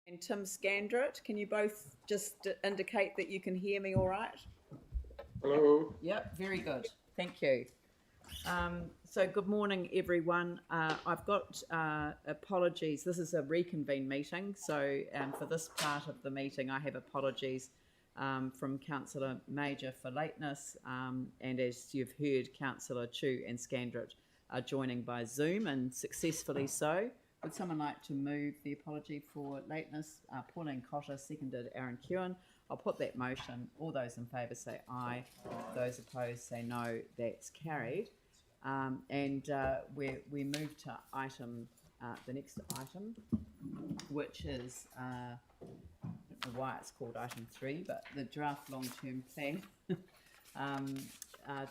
And Tim Scandrett, can you both just indicate that you can hear me all right? Hello. Yep, very good. Thank you. So good morning, everyone. I've got apologies. This is a reconvene meeting, so for this part of the meeting, I have apologies from Councillor Major for lateness, and as you've heard, Councillor Chu and Scandrett are joining by Zoom, and successfully so. Would someone like to move the apology for lateness? Pauline Cotter, seconded Aaron Kewen. I'll put that motion. All those in favour say aye. Those opposed say no. That's carried. We move to item, the next item, which is, I don't know why it's called item 3, but the draft long-term plan,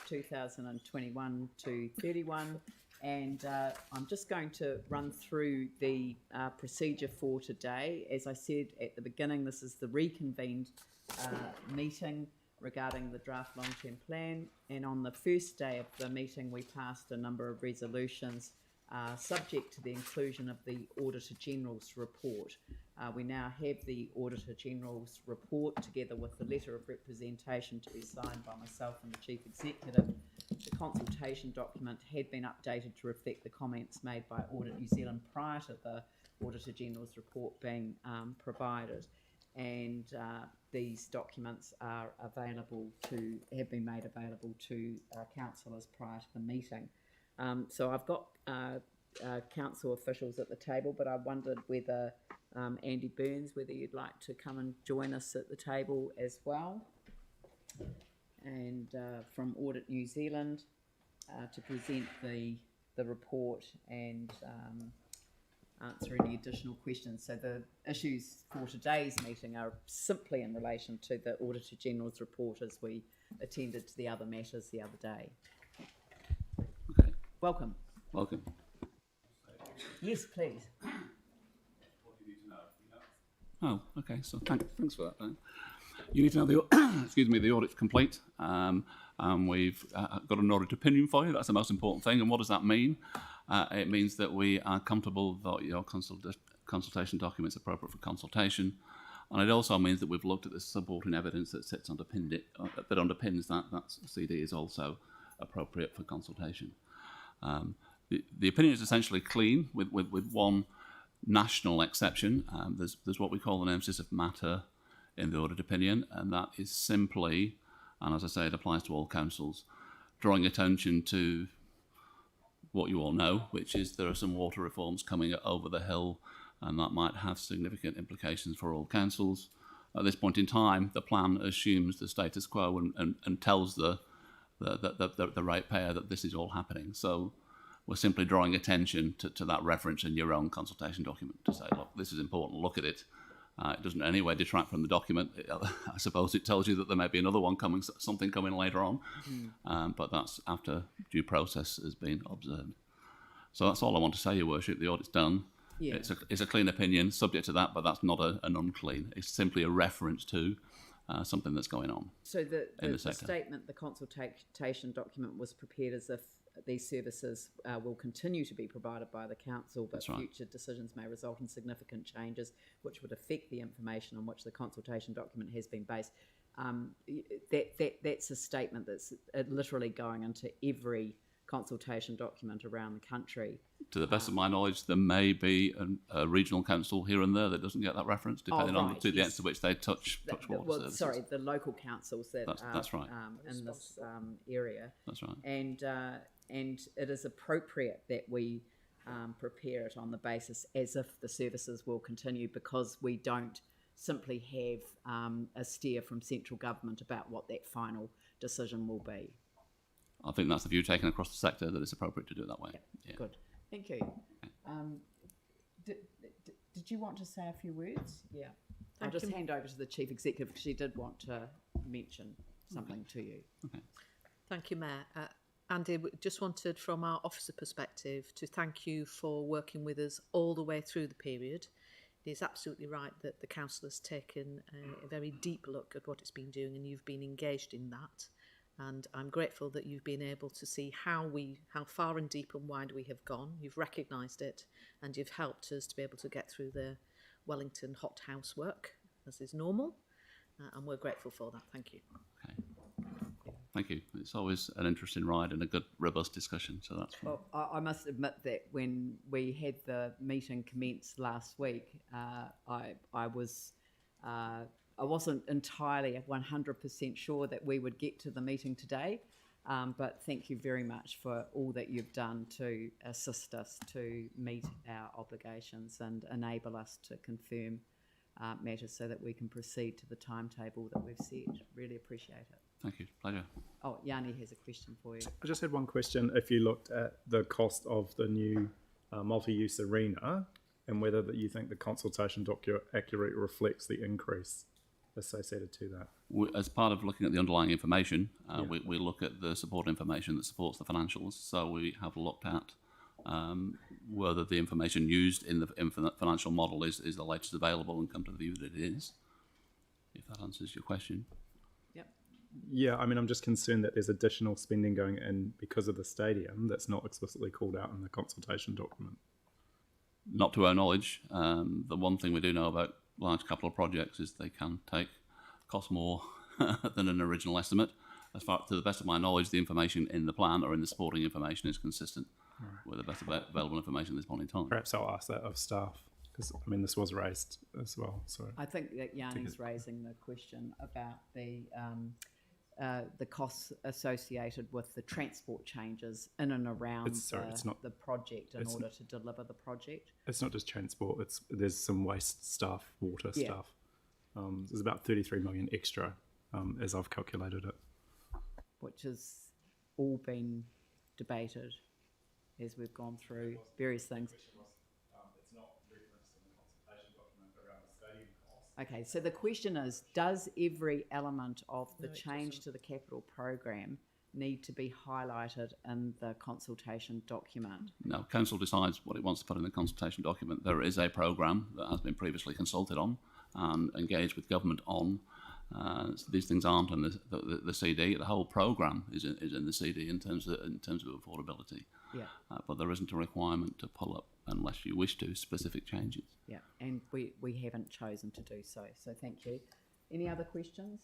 2021 to 31. And I'm just going to run through the procedure for today. As I said at the beginning, this is the reconvened meeting regarding the draft long-term plan. And on the first day of the meeting, we passed a number of resolutions subject to the inclusion of the Auditor General's report. We now have the Auditor General's report together with the letter of representation to be signed by myself and the Chief Executive. The consultation document had been updated to reflect the comments made by Audit New Zealand prior to the Auditor General's report being provided. And these documents are have been made available to councillors prior to the meeting. So I've got council officials at the table, but I wondered whether Andy Burns, whether you'd like to come and join us at the table as well. And from Audit New Zealand to present the report and answer any additional questions. So the issues for today's meeting are simply in relation to the Auditor General's report as we attended to the other matters the other day. Okay. Welcome. Welcome. Yes, please. What do you need to know? Oh, okay. So thanks for that. Then. You need to know the audit's complete. We've got an audit opinion for you. That's the most important thing. And what does that mean? It means that we are comfortable that your consultation document is appropriate for consultation. And it also means that we've looked at the supporting evidence that underpins that CD is also appropriate for consultation. The opinion is essentially clean with one national exception. There's what we call an emphasis of matter in the audit opinion, and that is simply, and as I say, it applies to all councils, drawing attention to what you all know, which is there are some water reforms coming over the hill, and that might have significant implications for all councils. At this point in time, the plan assumes the status quo and tells the ratepayer that this is all happening. So we're simply drawing attention to that reference in your own consultation document to say, look, this is important, look at it. It doesn't in any way detract from the document. I suppose it tells you that there may be another one coming, something coming later on, but that's after due process has been observed. So that's all I want to say, Your Worship. The audit's done. Yeah. It's a clean opinion, subject to that, but that's not an unclean. It's simply a reference to something that's going on. So the statement, the consultation document was prepared as if these services will continue to be provided by the council, but future decisions may result in significant changes which would affect the information on which the consultation document has been based. That's a statement that's literally going into every consultation document around the country. To the best of my knowledge, there may be a regional council here and there that doesn't get that reference, depending on the extent to which they touch water services. Sorry, the local councils that that's right. In this area. That's right. And it is appropriate that we prepare it on the basis as if the services will continue, because we don't simply have a steer from central government about what that final decision will be. I think that's the view taken across the sector, that it's appropriate to do it that way. Yeah. Good. Thank you. Okay. Did you want to say a few words? Yeah. I'll just hand over to the Chief Executive because she did want to mention something to you. Okay. Thank you, Mayor. Andy, we just wanted from our officer perspective to thank you for working with us all the way through the period. It is absolutely right that the council has taken a very deep look at what it's been doing, and you've been engaged in that. And I'm grateful that you've been able to see how far and deep and wide we have gone. You've recognised it, and you've helped us to be able to get through Wellington hothouse work, as is normal, and we're grateful for that. Thank you. Okay. Thank you. It's always an interesting ride and a good, robust discussion, so that's fine. Well, I must admit that when we had the meeting commence last week, I wasn't entirely 100% sure that we would get to the meeting today, but thank you very much for all that you've done to assist us to meet our obligations and enable us to confirm matters so that we can proceed to the timetable that we've set. Really appreciate it. Thank you. Pleasure. Oh, Yanni has a question for you. I just had one question. If you looked at the cost of the new multi-use arena and whether that you think the consultation document accurately reflects the increase associated to that. As part of looking at the underlying information, we look at the support information that supports the financials. So we have looked at whether the information used in the financial model is the latest available and come to the view that it is, if that answers your question. Yep. Yeah, I mean, I'm just concerned that there's additional spending going in because of the stadium that's not explicitly called out in the consultation document. Not to our knowledge. The one thing we do know about large capital projects is they can cost more than an original estimate. As far to the best of my knowledge, the information in the plan or in the supporting information is consistent with the best available information at this point in time. Perhaps I'll ask that of staff, because I mean this was raised as well. So I think that Yanni's raising the question about the costs associated with the transport changes in and around the project in order to deliver the project. It's not just transport. There's some waste stuff, water stuff. There's about 33 million extra, as I've calculated it. Which has all been debated as we've gone through various things. It's not referenced in the consultation document around the stadium costs. Okay, so the question is, does every element of the change to the capital program need to be highlighted in the consultation document? No, Council decides what it wants to put in the consultation document. There is a programme that has been previously consulted on and engaged with government on. So these things aren't in the CD. The whole programme is in the CD in terms of affordability. Yeah. But there isn't a requirement to pull up, unless you wish to, specific changes. Yeah, and we haven't chosen to do so. So thank you. Any other questions?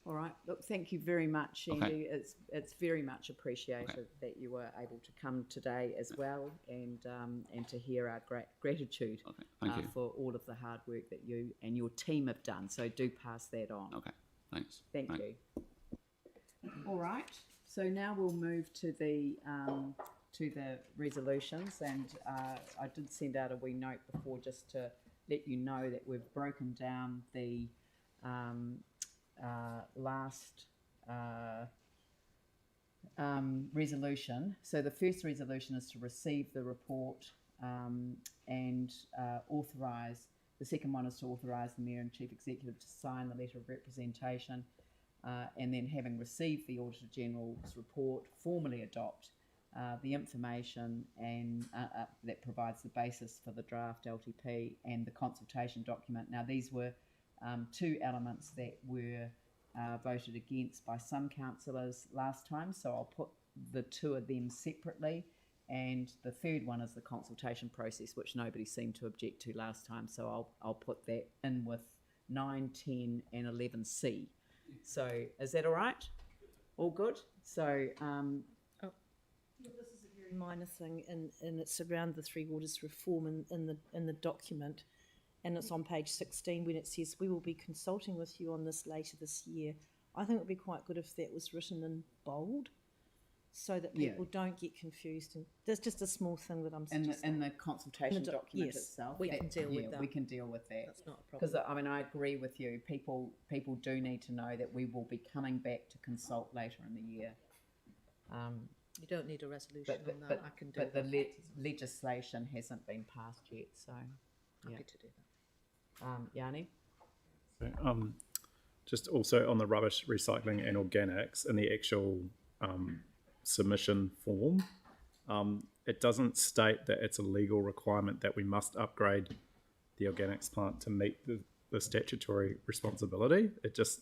All right. Look, thank you very much, Andy. Okay. It's very much appreciated that you were able to come today as well, and to hear our great gratitude Thank you. for all of the hard work that you and your team have done. So do pass that on. Okay, thanks. Thank you. All right. So now we'll move to the resolutions, and I did send out a wee note before just to let you know that we've broken down the last resolution. So the first resolution is to receive the report and authorise. The second one is to authorise the Mayor and Chief Executive to sign the letter of representation, and then, having received the Auditor General's report, formally adopt the information and that provides the basis for the draft LTP and the consultation document. Now, these were two elements that were voted against by some councillors last time, so I'll put the two of them separately, and the third one is the consultation process, which nobody seemed to object to last time, so I'll put that in with 9, 10 and 11C. So is that all right? All good? So this is a very minor thing, and it's around the Three Waters reform in the document. And it's on page 16 when it says, "We will be consulting with you on this later this year." I think it would be quite good if that was written in bold so that people don't get confused. And there's just a small thing that I'm suggesting. in the consultation document itself. We can deal with that. We can deal with that. That's not a problem. Because, I mean, I agree with you. People do need to know that we will be coming back to consult later in the year. You don't need a resolution on that. I can do but that. the legislation hasn't been passed yet, so Happy to do that. Yanni? So, just also on the rubbish recycling and organics in the actual submission form, it doesn't state that it's a legal requirement that we must upgrade the organics plant to meet the statutory responsibility. It just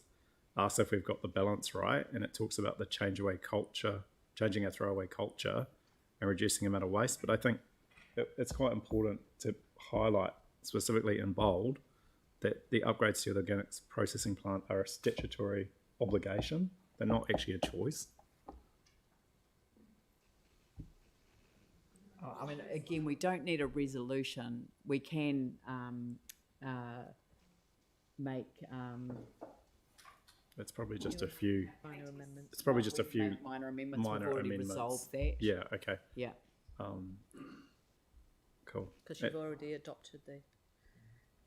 asks if we've got the balance right, and it talks about the changing our throwaway culture and reducing the amount of waste. But I think it's quite important to highlight specifically in bold that the upgrades to the organics processing plant are a statutory obligation. They're not actually a choice. I mean, again, we don't need a resolution. We can make It's probably just a few. Minor amendments. It's probably just a few make minor amendments. minor We've already amendments. resolved that. Yeah. Okay. Yeah. Cool. Because you've already adopted the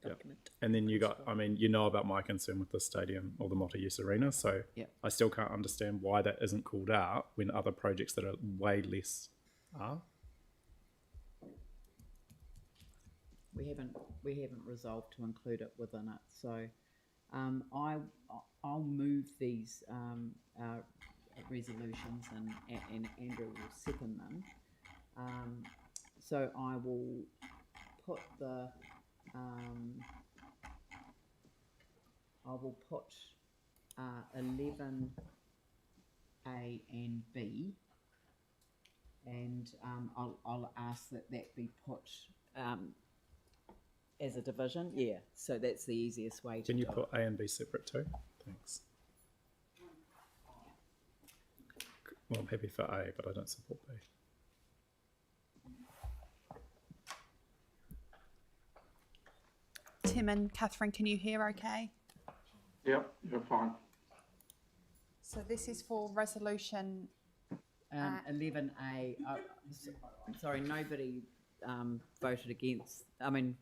document. And then you got, I mean, you know about my concern with the stadium or the multi-use arena, so Yeah. I still can't understand why that isn't called out when other projects that are way less are. We haven't resolved to include it within it. So I'll move these resolutions and Andrew will second them. So I will put the 11A and B, and I'll ask that be put as a division. Yeah, so that's the easiest way to Can you do put A and B separate too? Thanks. Well, I'm happy for A, but I don't support B. Tim and Catherine, can you hear okay? Yep, you're fine. So this is for resolution. 11A. Sorry, nobody voted against. I mean,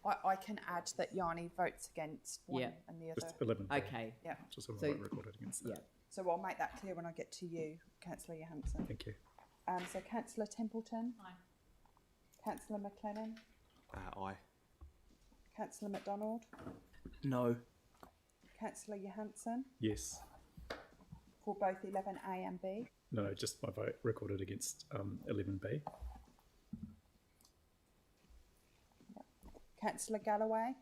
I can add that Yanni votes against one Yeah. and the other. Just 11. okay. Yeah. Just so So- we're recorded against that. Yeah. So I'll make that clear when I get to you, Councillor Johansson. Thank you. So Councillor Templeton. Aye. Councillor McLennan. Aye. Councillor MacDonald. No. Councillor Johansson. Yes. For both 11A and B. No, just my vote recorded against 11B. Councillor Galloway.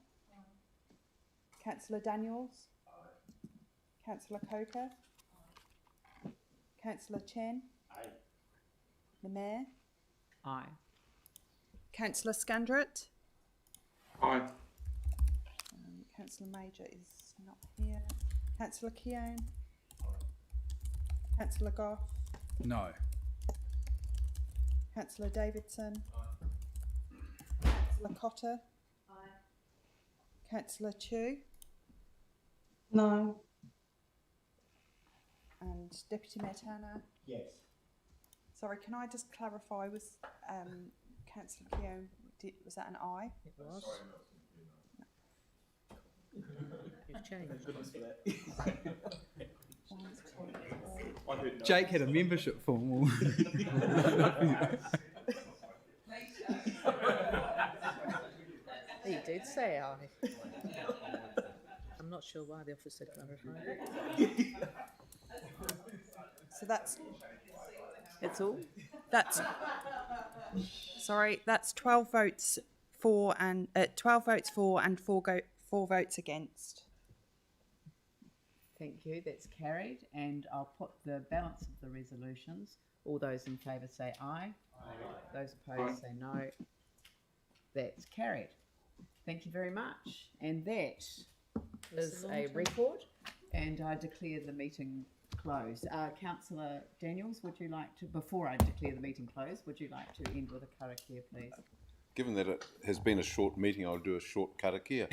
Councillor Daniels. Councillor Coker. Councillor Chen. The Mayor. Aye. Councillor Scandrett. Aye. Councillor Major is not here. Councillor Keown. Councillor Goff. No. Councillor Davidson. Councillor Cotter. Councillor Chu. No. And Deputy Mayor Turner. Yes. Sorry, can I just clarify, was Councillor Keown, was that an aye? It was. You've changed. Jake had a membership form. He did say aye. I'm not sure why the officer clarified it. So that's all. that's 12 votes for and 12 votes for and 4 votes against. Thank you. That's carried, and I'll put the balance of the resolutions. All those in favour say aye. Aye. Those opposed say no. That's carried. Thank you very much. And that is a record, and I declare the meeting closed. Councillor Daniels, would you like to, before I declare the meeting closed, would you like to end with a karakia, please? Given that it has been a short meeting, I'll do a short karakia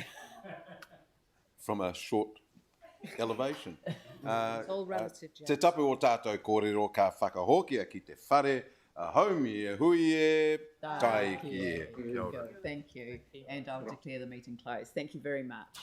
from a short elevation. It's all relative, Jack. Te tapu o tātou kōrero ka whakahokia ki te whare, a haumi e hui e tai ki e. Thank you. And I'll declare the meeting closed. Thank you very much.